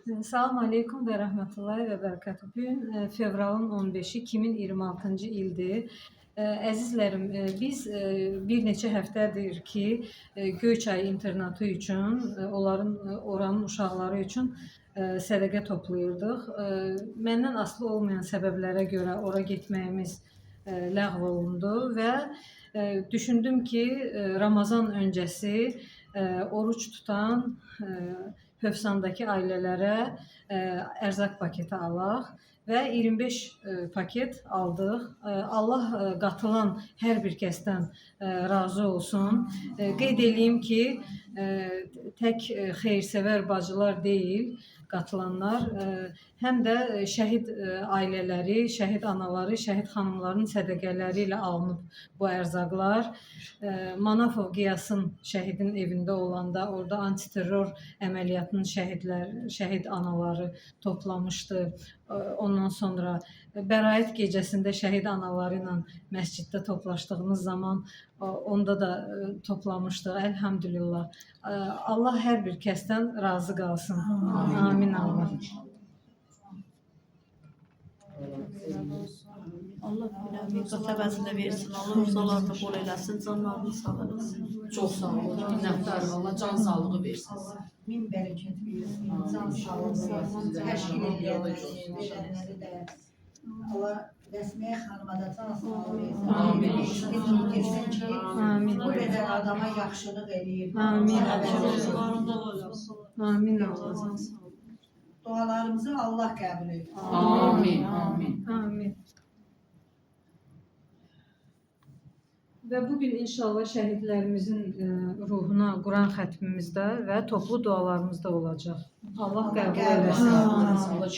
Salam aleykum və rəhmətullahi və bərəkətuhu. Bu gün fevralın 15-i 2026-cı ildir. Əzizlərim, biz bir neçə həftədir ki, Göyçay internatı üçün, oranın uşaqları üçün sədəqə toplayırdıq. Məndən asılı olmayan səbəblərə görə ora getməyimiz ləğv olundu və düşündüm ki, Ramazan öncəsi oruç tutan Hövsandakı ailələrə ərzaq paketi alaq və 25 paket aldıq. Allah qatılan hər bir kəsdən razı olsun. Qeyd edeyim ki, tək xeyrsevər bacılar deyil qatılanlar, həm də şəhid ailələri, şəhid anaları, şəhid xanımların sədəqələri ilə alınıb bu ərzaqlar. Manafov Qiyasın şəhidin evində olanda orada antiterror əməliyyatının şəhid anaları toplamışdı. Ondan sonra Bəraət gecəsində şəhid anaları ilə məsciddə toplaşdığımız zaman onda da toplamışdıq. Elhamdülillah. Allah hər bir kəsdən razı qalsın. Amin Allah. Allah qat əvəzində versin, Allah uzalarını bol eləsin, canlarını sağ eləsin. Çox sağ olun, minnətdarım, Allah can sağlığı versin. Min bərəkət versin, can sağlığı versin, təşkil edənləri də. Allah Rəsmiyə xanıma da can sağlığı versin. Amin. Keçən ki, bu qədər adama yaxşılıq eləyir. Amin. Amin. Amin. Dualarımızı Allah qəbul edir. Amin. Amin. Amin. Və bugün inşallah şəhidlərimizin ruhuna Quran xətmimizdə və toplu dualarımızda olacaq. Allah qəbul eləsin. Allah